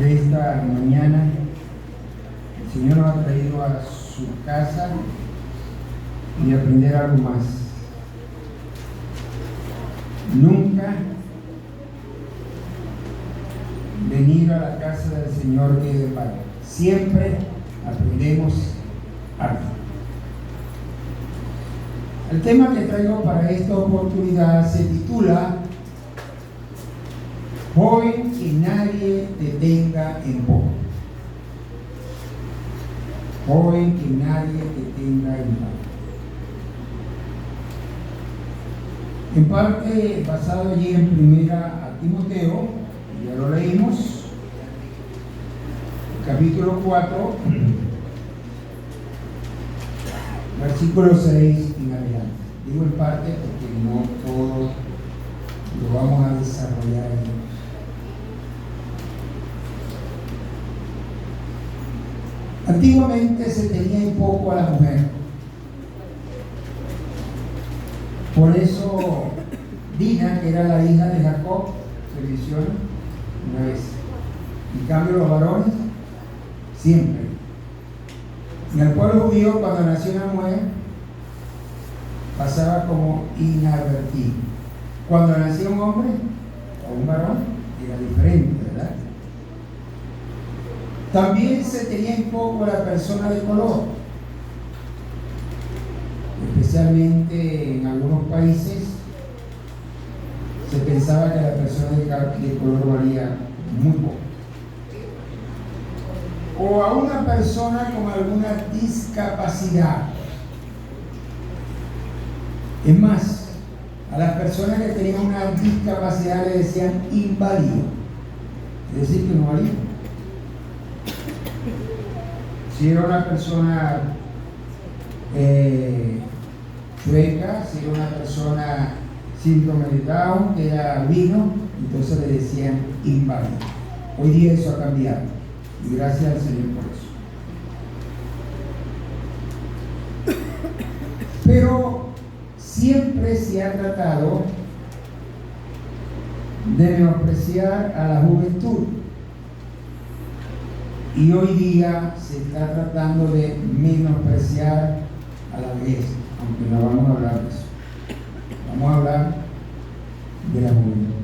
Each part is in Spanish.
de esta mañana. El Señor nos ha traído a su casa y aprender algo más. Nunca venir a la casa del Señor que de pago. Siempre aprendemos algo. El tema que traigo para esta oportunidad se titula Joven que nadie te tenga en poco. Joven que nadie te tenga en poco. En parte basado allí en primera a Timoteo, ya lo leímos, capítulo 4, versículo 6 en adelante. Digo en parte porque no todo lo vamos a desarrollar ahí. Antiguamente se tenía en poco a la mujer. Por eso Dina, que era la hija de Jacob, se menciona una vez. En cambio los varones, siempre. En el pueblo judío, cuando nació una mujer, pasaba como inadvertido. Cuando nació un hombre o un varón, era diferente, ¿verdad? También se tenía en poco la persona de color, especialmente en algunos países se pensaba que la persona de color valía muy poco. O a una persona con alguna discapacidad. Es más, a las personas que tenían una discapacidad le decían inválido, es decir, que no valía. Si era una persona chueca, si era una persona síndrome de Down, que era albino, entonces le decían inválido. Hoy día eso ha cambiado y gracias al Señor por eso. Pero siempre se ha tratado de menospreciar a la juventud. Y hoy día se está tratando de menospreciar a la vejez, aunque no vamos a hablar de eso. Vamos a hablar de la juventud.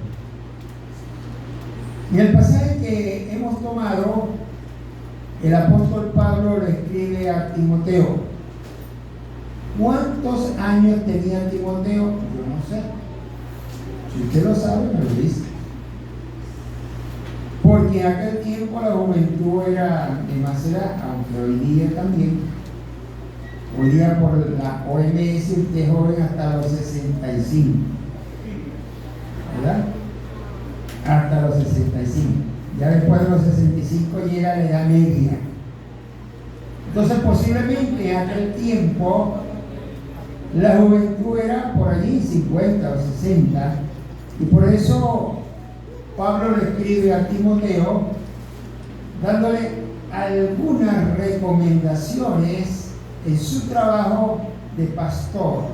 En el pasaje que hemos tomado, el apóstol Pablo le escribe a Timoteo. ¿Cuántos años tenía Timoteo? Yo no sé. Si usted lo sabe, me lo dice. Porque en aquel tiempo la juventud era de más edad, aunque hoy día también. Hoy día por la OMS usted es joven hasta los 65, ¿verdad? Hasta los 65. Ya después de los 65 llega la edad media. Entonces posiblemente en aquel tiempo la juventud era por allí 50 o 60, y por eso Pablo le escribe a Timoteo dándole algunas recomendaciones en su trabajo de pastor,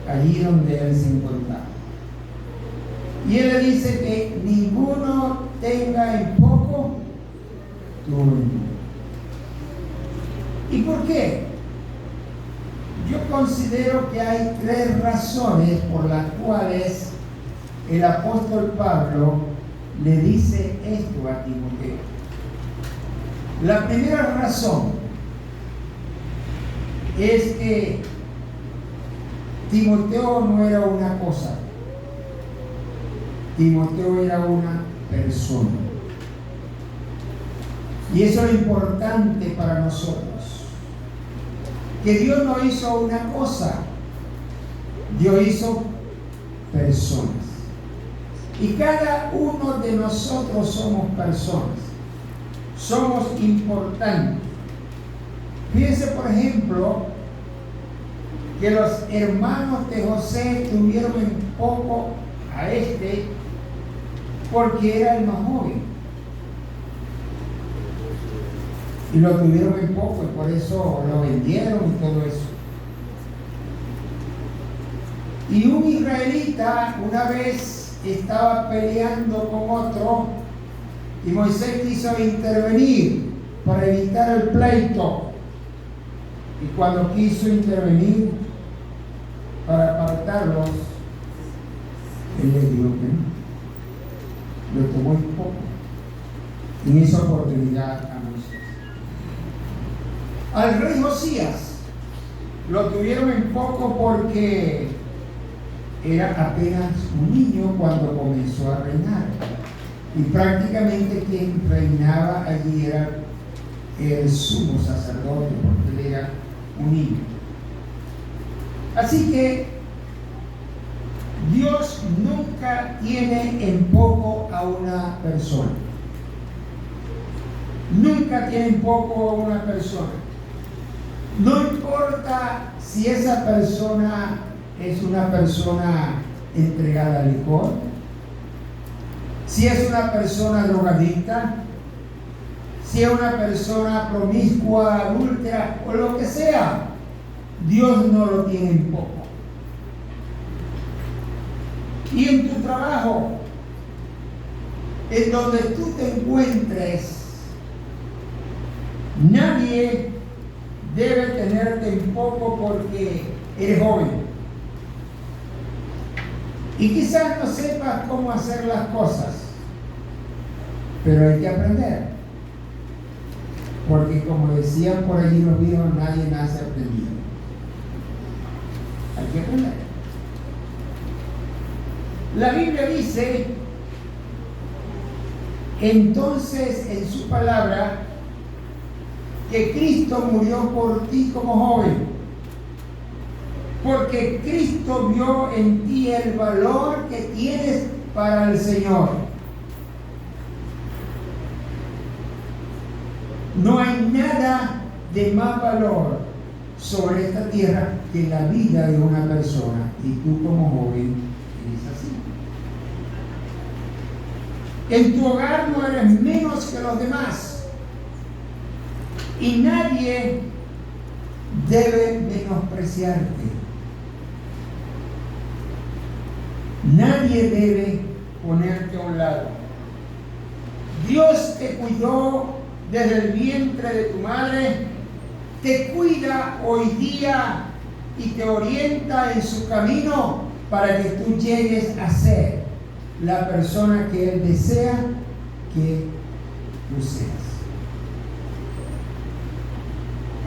allí donde él se encontraba. Y él le dice que ninguno tenga en poco tu juventud. ¿Y por qué? Yo considero que hay 3 razones por las cuales el apóstol Pablo le dice esto a Timoteo. La primera razón es que Timoteo no era una cosa, Timoteo era una persona. Y eso es importante para nosotros. Que Dios no hizo una cosa, Dios hizo personas. Y cada uno de nosotros somos personas. Somos importantes. Fíjense, por ejemplo, que los hermanos de José tuvieron en poco a este porque era el más joven. Y lo tuvieron en poco y por eso lo vendieron y todo eso. Y un israelita una vez estaba peleando con otro Y Moisés quiso intervenir para evitar el pleito. Y cuando quiso intervenir para apartarlos, él le dijo que no. Lo tomó un poco en esa oportunidad a Moisés. Al rey Josías lo tuvieron en poco porque era apenas un niño cuando comenzó a reinar. Y prácticamente quien reinaba allí era el sumo sacerdote, porque él era un niño. Así que Dios nunca tiene en poco a una persona. Nunca tiene en poco a una persona. No importa si esa persona es una persona entregada al licor, si es una persona drogadicta, si es una persona promiscua, adúltera o lo que sea, Dios no lo tiene en poco. Y en tu trabajo, en donde tú te encuentres, nadie debe tenerte en poco porque eres joven. Y quizás no sepas cómo hacer las cosas, pero hay que aprender. Porque como decían por allí los viejos, nadie nace aprendido. Hay que aprender. La Biblia dice, entonces en su palabra, que Cristo murió por ti como joven, porque Cristo vio en ti el valor que tienes para el Señor. No hay nada de más valor sobre esta tierra que la vida de una persona, y tú como joven eres así. En tu hogar no eres menos que los demás, y nadie debe menospreciarte. Nadie debe ponerte a un lado. Dios te cuidó desde el vientre de tu madre, te cuida hoy día y te orienta en su camino para que tú llegues a ser la persona que Él desea que tú seas.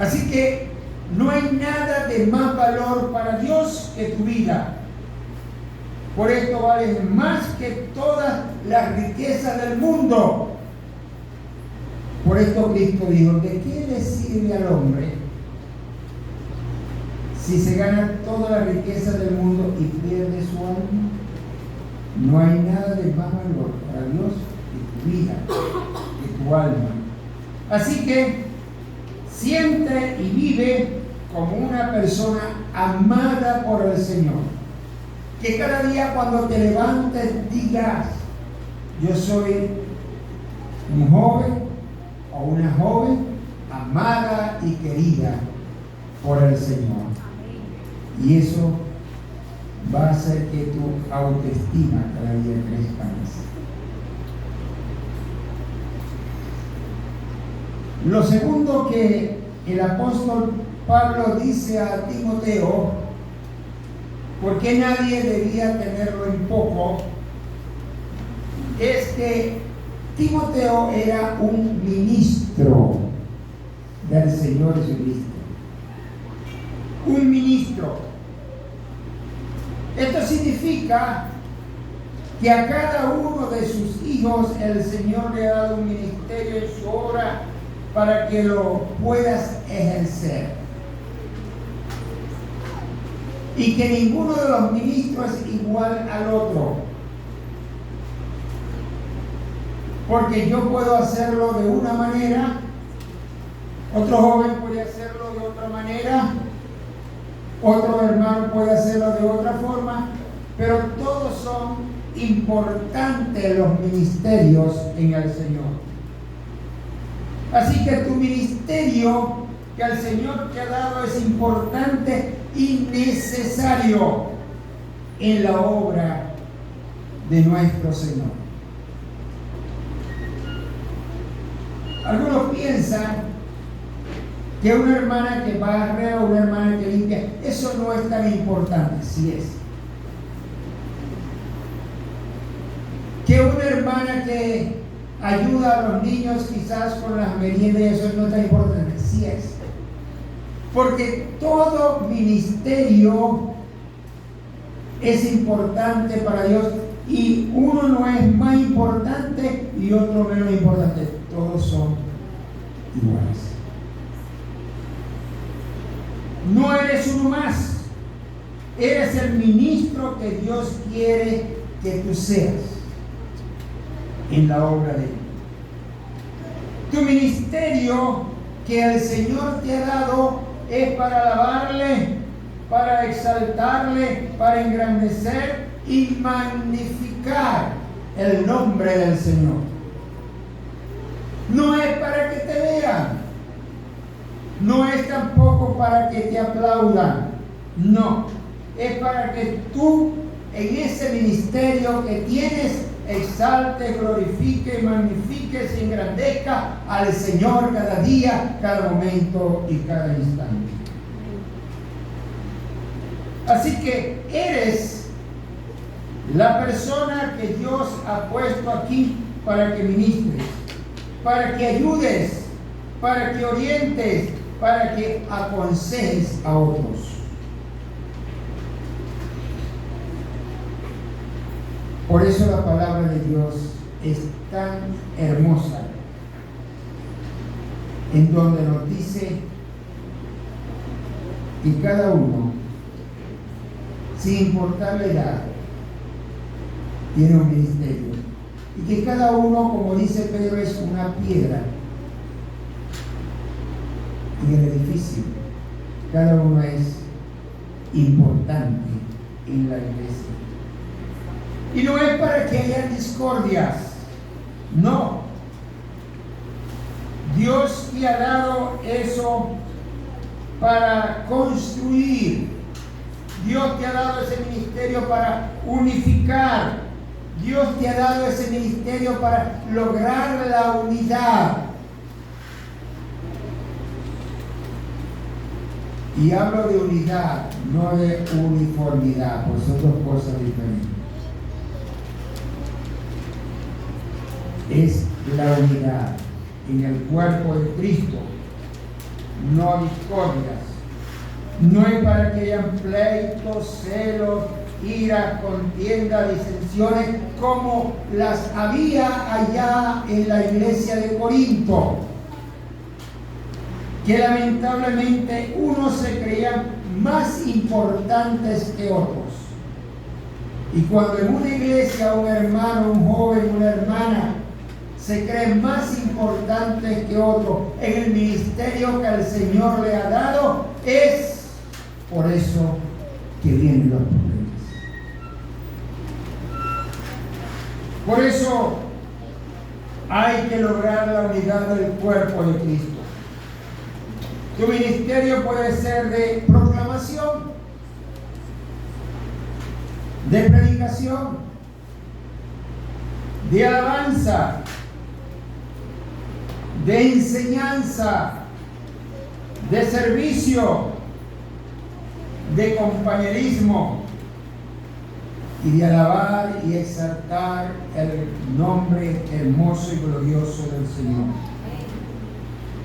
Así que no hay nada de más valor para Dios que tu vida. Por esto vales más que todas las riquezas del mundo. Por esto Cristo dijo, ¿de qué le sirve al hombre si se gana toda la riqueza del mundo y pierde su alma? No hay nada de más valor para Dios que tu vida, que tu alma. Así que siente y vive como una persona amada por el Señor. Que cada día cuando te levantes digas, yo soy un joven o una joven amada y querida por el Señor. Y eso va a hacer que tu autoestima cada día crezca más. Lo segundo que el apóstol Pablo dice a Timoteo, ¿por qué nadie debía tenerlo en poco? Es que Timoteo era un ministro del Señor Jesucristo. Un ministro. Esto significa que a cada uno de sus hijos el Señor le ha dado un ministerio en su obra para que lo puedas ejercer. Y que ninguno de los ministros es igual al otro. Porque yo puedo hacerlo de una manera, otro joven puede hacerlo de otra manera, otro hermano puede hacerlo de otra forma, pero todos son importantes los ministerios en el Señor. Así que tu ministerio que el Señor te ha dado es importante y necesario en la obra de nuestro Señor. Algunos piensan que una hermana que barre o una hermana que limpia, eso no es tan importante. Sí es. Que una hermana que ayuda a los niños quizás con las meriendas, eso no es tan importante. Sí es. Porque todo ministerio es importante para Dios y uno no es más importante y otro menos importante. Todos son iguales. No eres uno más. Eres el ministro que Dios quiere que tú seas en la obra de Él. Tu ministerio que el Señor te ha dado es para alabarle, para exaltarle, para engrandecer y magnificar el nombre del Señor. No es para que te vean, no es tampoco para que te aplaudan, no, es para que tú en ese ministerio que tienes exalte, glorifique, magnifique y engrandezca al Señor cada día, cada momento y cada instante. Así que eres la persona que Dios ha puesto aquí para que ministres, para que ayudes, para que orientes, para que aconsejes a otros. Por eso la palabra de Dios es tan hermosa, en donde nos dice que cada uno, sin importar la edad, tiene un ministerio. Y que cada uno, como dice Pedro, es una piedra en el edificio. Cada uno es importante en la iglesia. Y no es para que haya discordias, no. Dios te ha dado eso para construir. Dios te ha dado ese ministerio para unificar. Dios te ha dado ese ministerio para lograr la unidad. Y hablo de unidad, no de uniformidad, pues son dos cosas diferentes. Es la unidad en el cuerpo de Cristo, no discordias. No es para que hayan pleitos, celos, ira, contienda, disensiones, como las había allá en la iglesia de Corinto, que lamentablemente unos se creían más importantes que otros. Y cuando en una iglesia un hermano, un joven, una hermana se creen más importantes que otro en el ministerio que el Señor le ha dado, es por eso que vienen los problemas. Por eso hay que lograr la unidad del cuerpo de Cristo. Tu ministerio puede ser de proclamación, de predicación, de alabanza, de enseñanza, de servicio, de compañerismo y de alabar y exaltar el nombre hermoso y glorioso del Señor.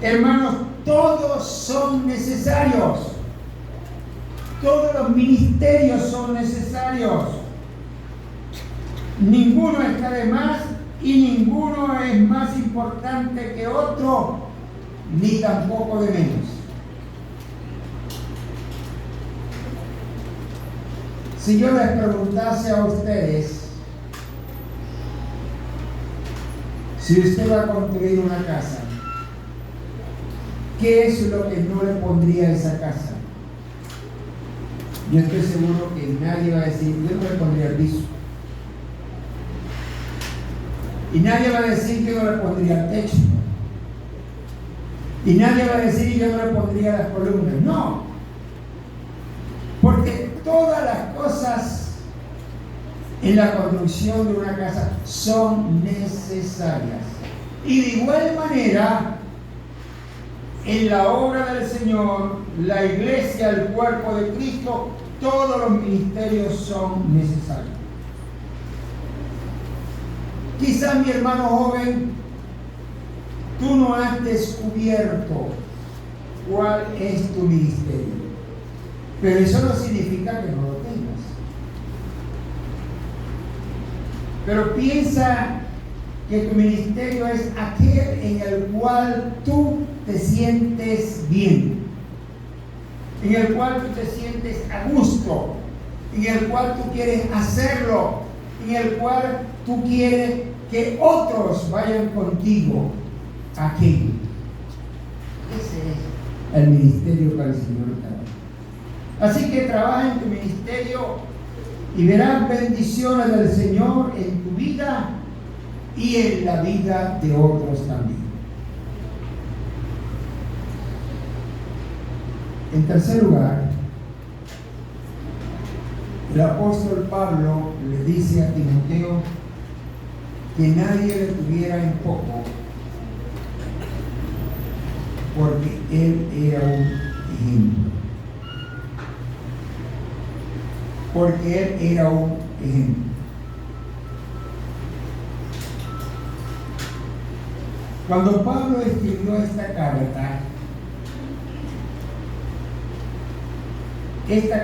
Hermanos, todos son necesarios. Todos los ministerios son necesarios. Ninguno está de más y ninguno es más importante que otro, ni tampoco de menos. Si yo les preguntase a ustedes, si usted va a construir una casa, ¿qué es lo que no le pondría a esa casa? Yo estoy seguro que nadie va a decir, yo no le pondría el piso. Y nadie va a decir que yo no le pondría el techo. Y nadie va a decir que yo no le pondría las columnas. No. Porque todas las cosas en la construcción de una casa son necesarias. Y de igual manera, en la obra del Señor, la iglesia, el cuerpo de Cristo, todos los ministerios son necesarios. Quizás, mi hermano joven, tú no has descubierto cuál es tu ministerio, pero eso no significa que no lo tengas. Pero piensa que tu ministerio es aquel en el cual tú te sientes bien, en el cual tú te sientes a gusto, en el cual tú quieres hacerlo, en el cual tú quieres que otros vayan contigo aquí. Ese es el ministerio que el Señor te da. Así que trabaja en tu ministerio y verás bendiciones del Señor en tu vida y en la vida de otros también. En tercer lugar, el apóstol Pablo le dice a Timoteo que nadie le tuviera en poco, porque él era un ejemplo. Porque él era un ejemplo. Cuando Pablo escribió esta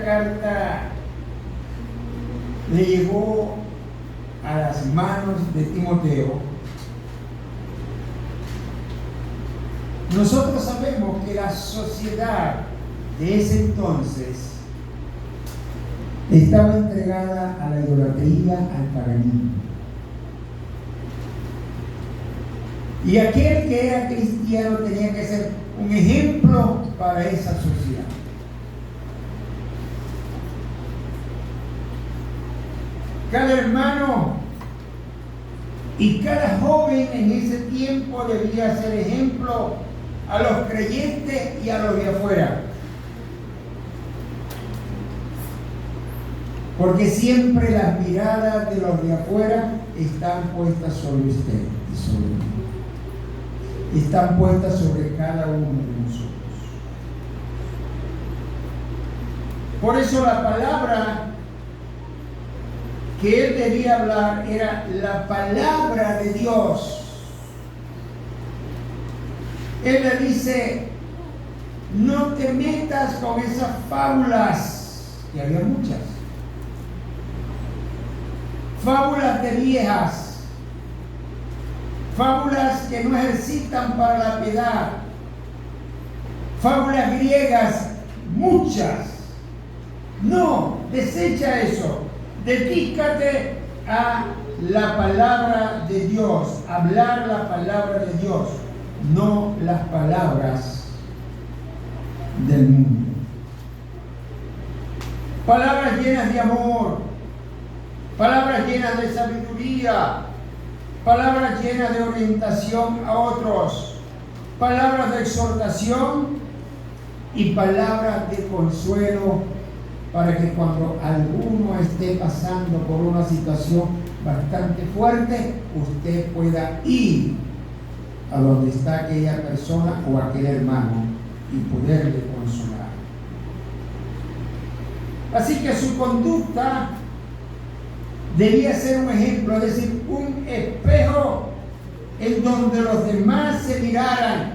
carta le llegó a las manos de Timoteo. Nosotros sabemos que la sociedad de ese entonces estaba entregada a la idolatría, al paganismo. Y aquel que era cristiano tenía que ser un ejemplo para esa sociedad. Cada hermano y cada joven en ese tiempo debía ser ejemplo a los creyentes y a los de afuera. Porque siempre las miradas de los de afuera están puestas sobre usted y sobre mí. Están puestas sobre cada uno de nosotros. Por eso la palabra que él debía hablar era la palabra de Dios. Él le dice, no te metas con esas fábulas, que había muchas. Fábulas de viejas, fábulas que no ejercitan para la piedad, fábulas griegas, muchas. No, desecha eso. Dedícate a la palabra de Dios, hablar la palabra de Dios, no las palabras del mundo. Palabras llenas de amor, palabras llenas de sabiduría, palabras llenas de orientación a otros, palabras de exhortación y palabras de consuelo, para que cuando alguno esté pasando por una situación bastante fuerte, usted pueda ir a donde está aquella persona o aquel hermano y poderle consolar. Así que su conducta debía ser un ejemplo, es decir, un espejo en donde los demás se miraran,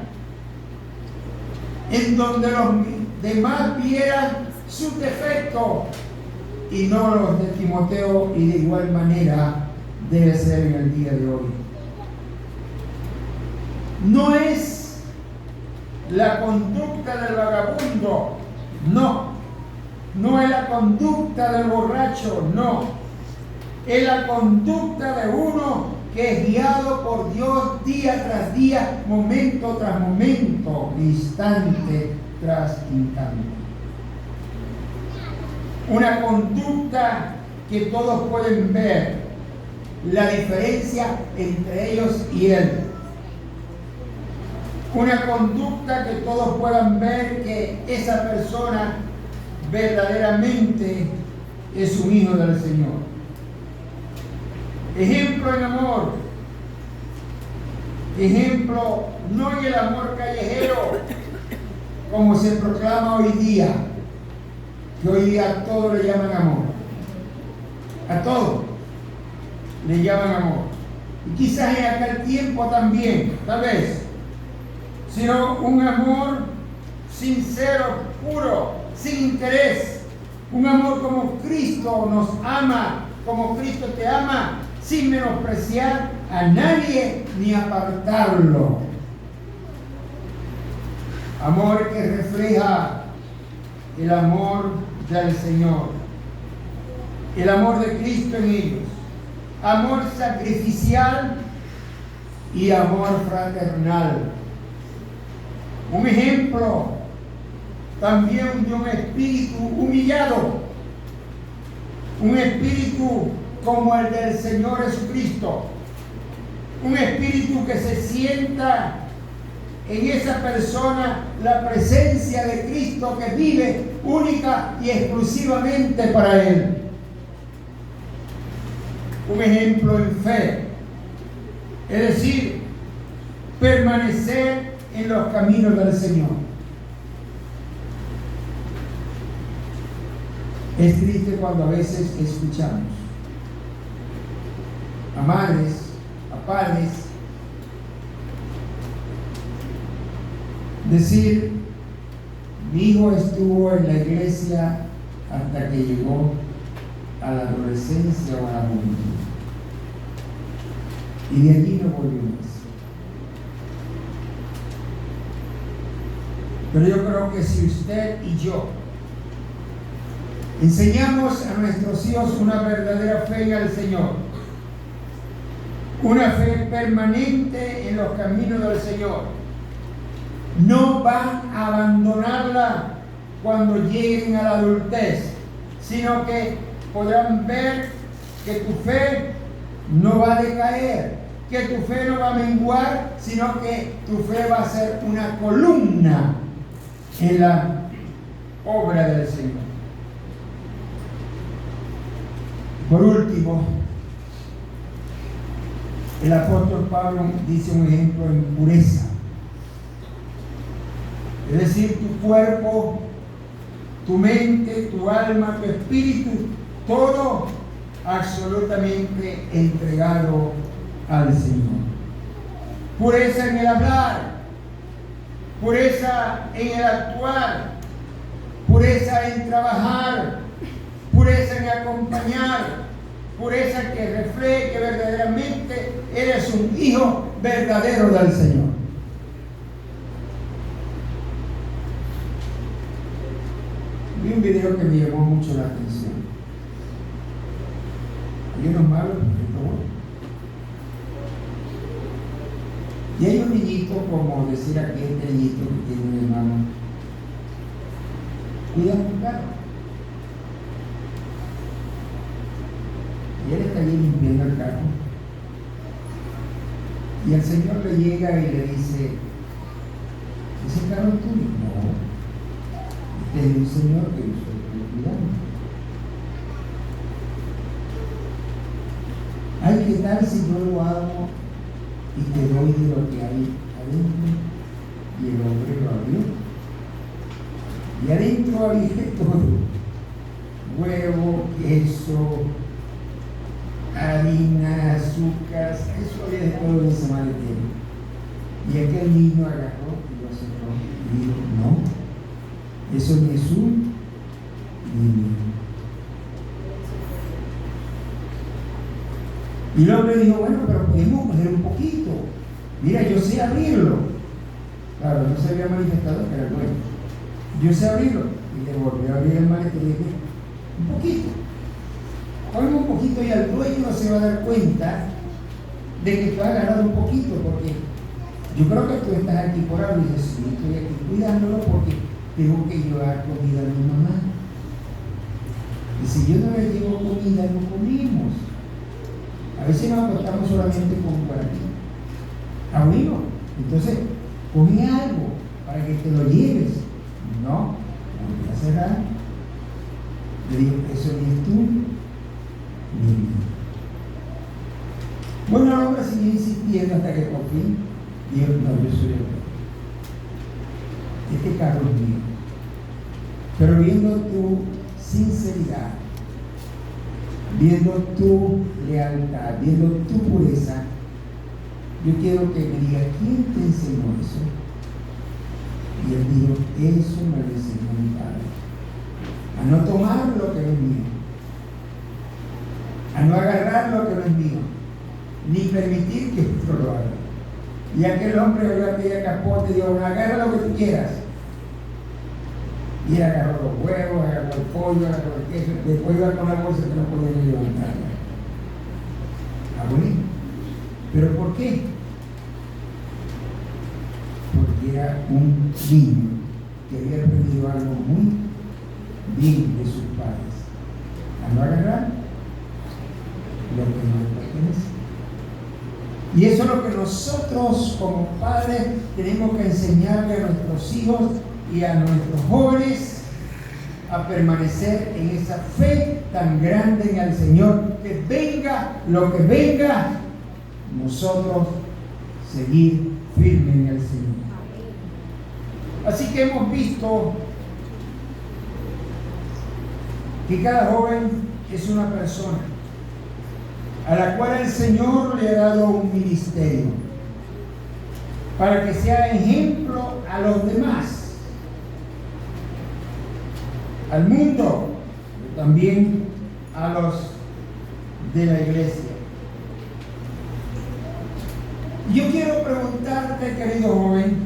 en donde los demás vieran sus defectos y no los de Timoteo, y de igual manera debe ser en el día de hoy. No es la conducta del vagabundo, no es la conducta del borracho, no, es la conducta de uno que es guiado por Dios día tras día, momento tras momento, instante tras instante. Una conducta que todos pueden ver la diferencia entre ellos y él. Una conducta que todos puedan ver que esa persona verdaderamente es un hijo del Señor. Ejemplo en amor, Ejemplo, no en el amor callejero, como se proclama hoy día, que hoy día a todo le llaman amor. A todo le llaman amor. Y quizás en aquel tiempo también, tal vez, sino un amor sincero, puro, sin interés. Un amor como Cristo nos ama, como Cristo te ama, sin menospreciar a nadie ni apartarlo. Amor que refleja el amor del Señor, el amor de Cristo en ellos, amor sacrificial y amor fraternal. Un ejemplo también de un espíritu humillado, un espíritu como el del Señor Jesucristo, un espíritu que se sienta en esa persona la presencia de Cristo que vive única y exclusivamente para Él. Un ejemplo en fe, es decir, permanecer en los caminos del Señor. Es triste cuando a veces escuchamos a madres, a padres, decir: mi hijo estuvo en la iglesia hasta que llegó a la adolescencia o a la juventud, y de allí no volvió más. Pero yo creo que si usted y yo enseñamos a nuestros hijos una verdadera fe en el Señor, una fe permanente en los caminos del Señor, no van a abandonarla cuando lleguen a la adultez, sino que podrán ver que tu fe no va a decaer, que tu fe no va a menguar, sino que tu fe va a ser una columna en la obra del Señor. Por último, el apóstol Pablo dice un ejemplo en pureza. Es decir, tu cuerpo, tu mente, tu alma, tu espíritu, todo absolutamente entregado al Señor. Pureza en el hablar, pureza en el actuar, pureza en trabajar, pureza en acompañar, pureza que refleje que verdaderamente eres un hijo verdadero del Señor. Vi un video que me llamó mucho la atención. Hay unos malos, pero bueno. Y hay un niñito, como decir aquí, este niñito que tiene un hermano, cuida un carro. Y él está allí limpiando el carro. Y el Señor le llega y le dice: ¿ese carro es tuyo? No. Este es un Señor que yo estoy cuidando. Ay, ¿qué tal si yo lo hago y te doy de lo que hay adentro? Y el hombre lo abrió. Y adentro había todo: huevo, queso, harina, azúcar, eso había de todo en esa maletera. Y aquel niño agarró y lo cerró y dijo: no, eso ni es un ni mío. Y el hombre dijo: bueno, pero podemos coger un poquito. Mira, yo sé abrirlo. Claro, no se había manifestado que era el dueño. Yo sé abrirlo. Y le volvió a abrir el maletero y dije: un poquito. Ponme un poquito y al dueño no se va a dar cuenta de que tú has agarrado un poquito, porque yo creo que tú estás aquí por algo. Y dices: sí, estoy aquí cuidándolo porque tengo que llevar comida a mi mamá. Y si yo no le llevo comida, no comimos. A veces nos acostamos solamente con por aquí. Abrimos. Entonces, come algo para que te lo lleves. No, voy a cerrar. Le digo: eso ni es tuyo. Bueno, el hombre siguió insistiendo hasta que por fin Dios, no, yo soy el rey. Este carro es mío. Pero viendo tu sinceridad, viendo tu lealtad, viendo tu pureza, yo quiero que me diga, ¿quién te enseñó eso? Y él dijo, eso me lo enseñó mi padre. A no tomar lo que no es mío, a no agarrar lo que no es mío, ni permitir que otro lo haga. Y aquel hombre le aquella capote y dijo, agarra lo que tú quieras. Y él agarró los huevos, agarró el pollo, agarró el queso, después iba con la bolsa que no podía ni levantarla. ¿Abuelo? ¿Pero por qué? Porque era un niño que había aprendido algo muy bien de sus padres. A no agarrar lo que no le pertenece. Y eso es lo que nosotros como padres tenemos que enseñarle a nuestros hijos y a nuestros jóvenes, a permanecer en esa fe tan grande en el Señor, que venga lo que venga, nosotros seguir firmes en el Señor. Así que hemos visto que cada joven es una persona a la cual el Señor le ha dado un ministerio para que sea ejemplo a los demás, al mundo, pero también a los de la iglesia. Yo quiero preguntarte, querido joven,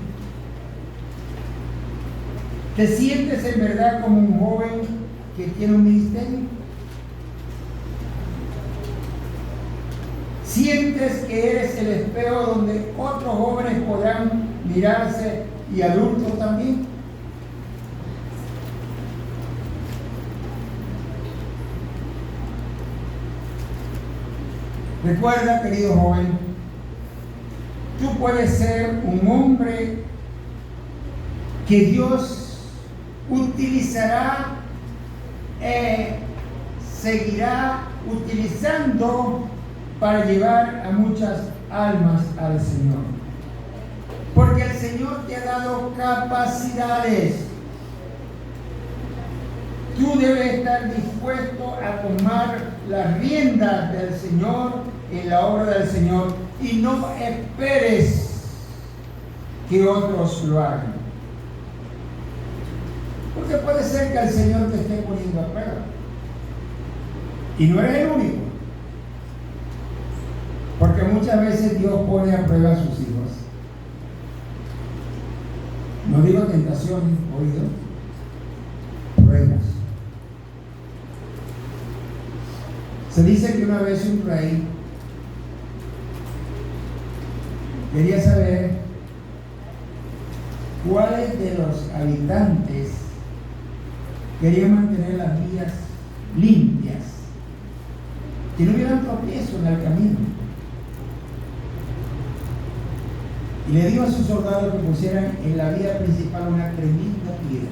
¿te sientes en verdad como un joven que tiene un ministerio? ¿Sientes que eres el espejo donde otros jóvenes podrán mirarse y adultos también? Recuerda, querido joven, tú puedes ser un hombre que Dios utilizará, seguirá utilizando para llevar a muchas almas al Señor. Porque el Señor te ha dado capacidades. Tú debes estar dispuesto a tomar las riendas del Señor en la obra del Señor y no esperes que otros lo hagan. Porque puede ser que el Señor te esté poniendo a prueba. Y no eres el único. Porque muchas veces Dios pone a prueba a sus hijos. No digo tentaciones, oído, pruebas. Se dice que una vez un rey quería saber cuáles de los habitantes querían mantener las vías limpias, que no hubieran tropiezos en el camino. Y le dijo a sus soldados que pusieran en la vía principal una tremenda piedra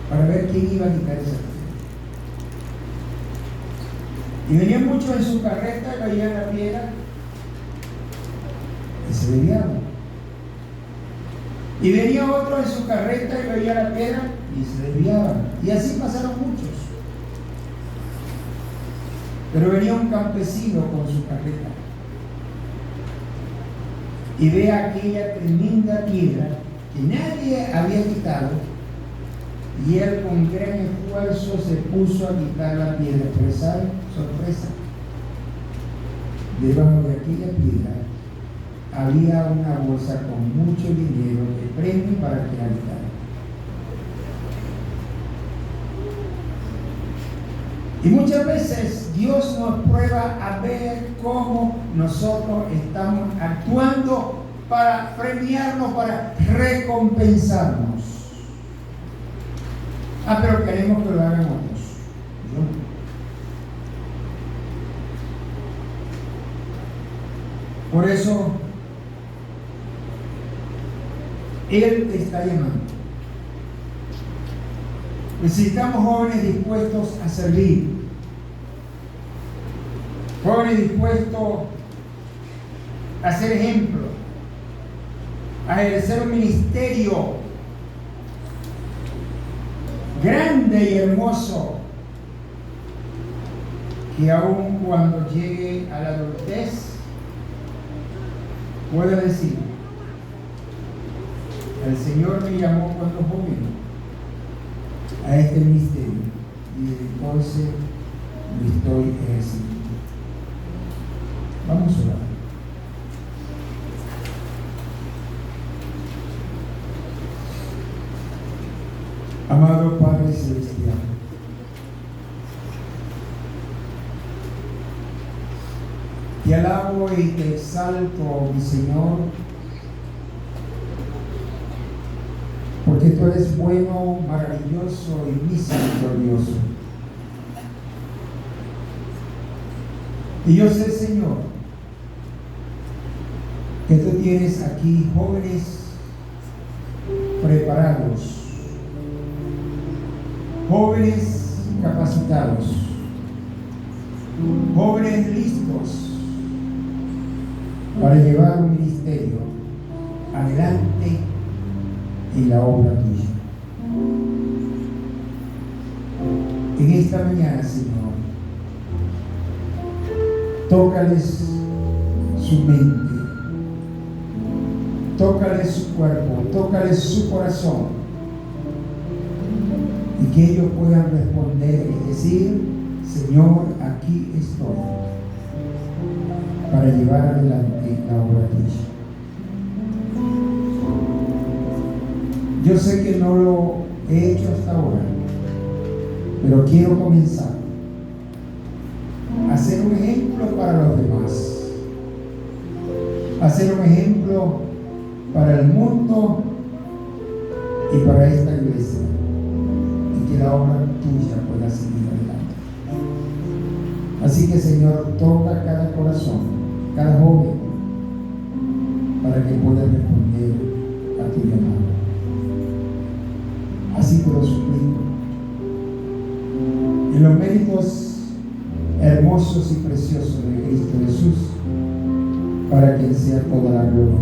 para ver quién iba a quitar esa piedra. Y venían muchos en su carreta y veían la piedra y se desviaban. Y venía otro en su carreta y veía la piedra y se desviaban. Y así pasaron muchos. Pero venía un campesino con su carreta y ve aquella tremenda piedra que nadie había quitado, y él con gran esfuerzo se puso a quitar la piedra. Pero ¿sabe? Sorpresa, debajo de aquella piedra había una bolsa con mucho dinero de premio para que la quitara. Y muchas veces Dios nos prueba a ver cómo nosotros estamos actuando para premiarnos, para recompensarnos. Pero queremos que lo hagan otros. Yo no. Por eso, Él te está llamando. Necesitamos jóvenes dispuestos a servir, jóvenes dispuestos a ser ejemplo, a ejercer un ministerio grande y hermoso, que aun cuando llegue a la adultez pueda decir: el Señor me llamó cuando joven a este ministerio y desde entonces lo estoy ejerciendo. Vamos a orar. Amado Padre Celestial, te alabo y te exalto, mi Señor, porque tú eres bueno, maravilloso y misericordioso. Y yo sé, Señor, que tú tienes aquí jóvenes preparados, jóvenes capacitados, jóvenes listos para llevar un ministerio adelante en la obra tuya. En esta mañana, Señor, tócales su mente, tócales su cuerpo, tócales su corazón, y que ellos puedan responder y decir: Señor, aquí estoy para llevar adelante la obra tuya. Yo sé que no lo he hecho hasta ahora, pero quiero comenzar a ser un ejemplo para los demás, a ser un ejemplo para el mundo y para esta iglesia, y que la obra tuya pueda seguir adelante. Así que, Señor, toca cada corazón, cada joven, para que pueda responder a tu llamado. Así te lo suplico, en los méritos hermosos y preciosos de Cristo Jesús, para que sea toda la gloria